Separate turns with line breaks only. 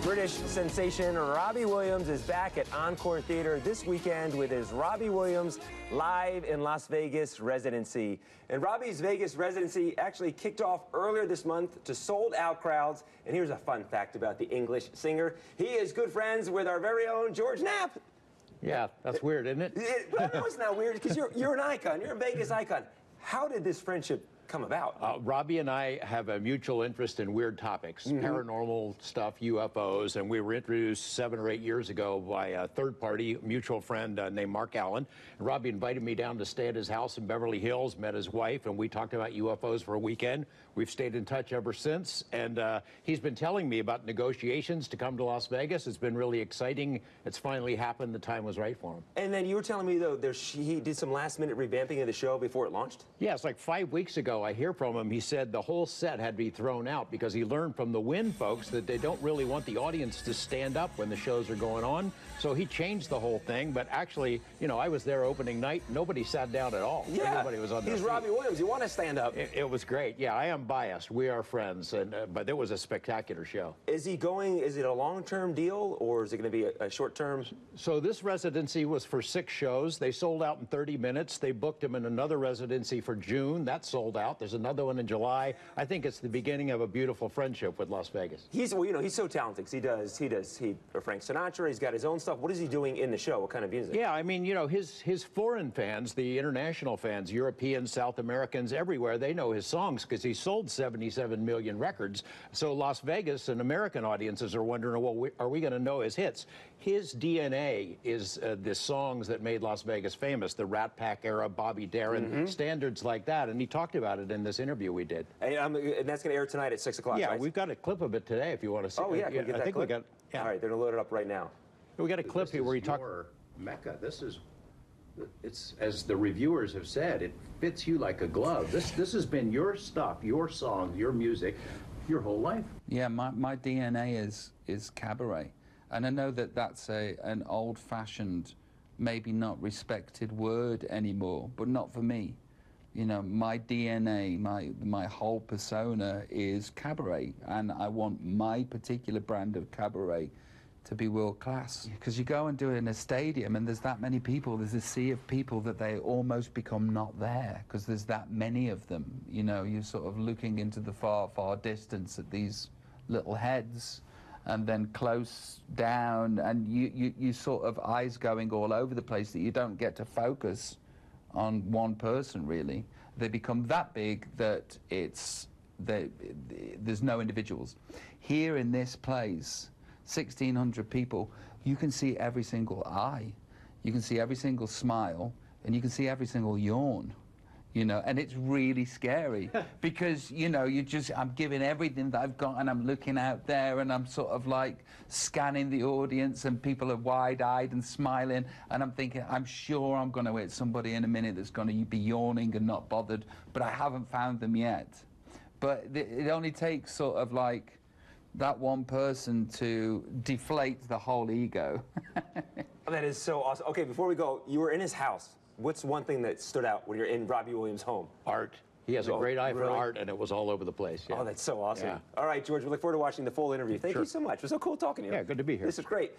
British sensation Robbie Williams is back at Encore Theater this weekend with his Robbie Williams Live in Las Vegas Residency. And Robbie's Vegas Residency actually kicked off earlier this month to sold-out crowds. And here's a fun fact about the English singer. He is good friends with our very own George Knapp.
Yeah, that's weird, isn't it?
No, it's not weird, because you're an icon. You're a Vegas icon. How did this friendship come about?
Robbie and I have a mutual interest in weird topics, paranormal stuff, UFOs, and we were introduced 7 or 8 years ago by a third-party mutual friend named Mark Allen. And Robbie invited me down to stay at his house in Beverly Hills, met his wife, and we talked about UFOs for a weekend. We've stayed in touch ever since, and he's been telling me about negotiations to come to Las Vegas. It's been really exciting. It's finally happened. The time was right for him.
And then you were telling me, though, he did some last-minute revamping of the show before it launched?
Yeah, it's like 5 weeks ago. I hear from him. He said the whole set had to be thrown out because he learned from the Wynn folks that they don't really want the audience to stand up when the shows are going on. So he changed the whole thing. But actually, you know, I was there opening night. Nobody sat down at all.
Yeah,
everybody was on their feet.
He's Robbie Williams. You want to stand up.
It was great. Yeah, I am biased. We are friends, and but it was a spectacular show.
Is he going? Is it a long-term deal, or is it going to be a short-term?
So this residency was for 6 shows. They sold out in 30 minutes. They booked him in another residency for June. That sold out. There's another one in July. I think it's the beginning of a beautiful friendship with Las Vegas.
Well, you know, he's so talented. He does Frank Sinatra. He's got his own stuff. What is he doing in the show? What kind of music?
Yeah, I mean, you know, his foreign fans, the international fans, Europeans, South Americans, everywhere, they know his songs because he sold 77 million records. So Las Vegas and American audiences are wondering, well, are we going to know his hits? His DNA is the songs that made Las Vegas famous, the Rat Pack era, Bobby Darin, standards like that. And he talked about it in this interview we did.
And that's going to air tonight at 6 o'clock,
yeah,
right?
we've got a clip of it today if you want to see it.
Oh, yeah, can we get that clip?
We got, yeah.
All right, they're going to load it up right now.
We got a clip here where he talked.
Mecca. This is, it's, as the reviewers have said, it fits you like a glove. This has been your stuff, your songs, your music, your whole life.
Yeah, my DNA is cabaret. And I know that that's an old-fashioned, maybe not respected word anymore, but not for me. You know, my DNA, my whole persona is cabaret, and I want my particular brand of cabaret to be world class. Because you go and do it in a stadium and there's that many people, there's a sea of people that they almost become not there because there's that many of them. You know, you're sort of looking into the far, far distance at these little heads, and then close down, and you sort of eyes going all over the place that you don't get to focus on one person, really. They become that big that there's no individuals. Here in this place, 1,600 people, you can see every single eye, you can see every single smile, and you can see every single yawn. You know, and it's really scary because, you know, I'm giving everything that I've got and I'm looking out there and I'm sort of like scanning the audience and people are wide-eyed and smiling and I'm thinking, I'm sure I'm going to hit somebody in a minute that's going to be yawning and not bothered, but I haven't found them yet. But it only takes sort of like that one person to deflate the whole ego.
That is so awesome. Okay, before we go, you were in his house. What's one thing that stood out when you're in Robbie Williams' home?
Art. He has a great eye for art, and it was all over the place. Yeah.
Oh, that's so awesome.
Yeah.
All right, George, we look forward to watching the full interview. Thank you so much. It was so cool talking to you.
Yeah, good to be here.
This is great.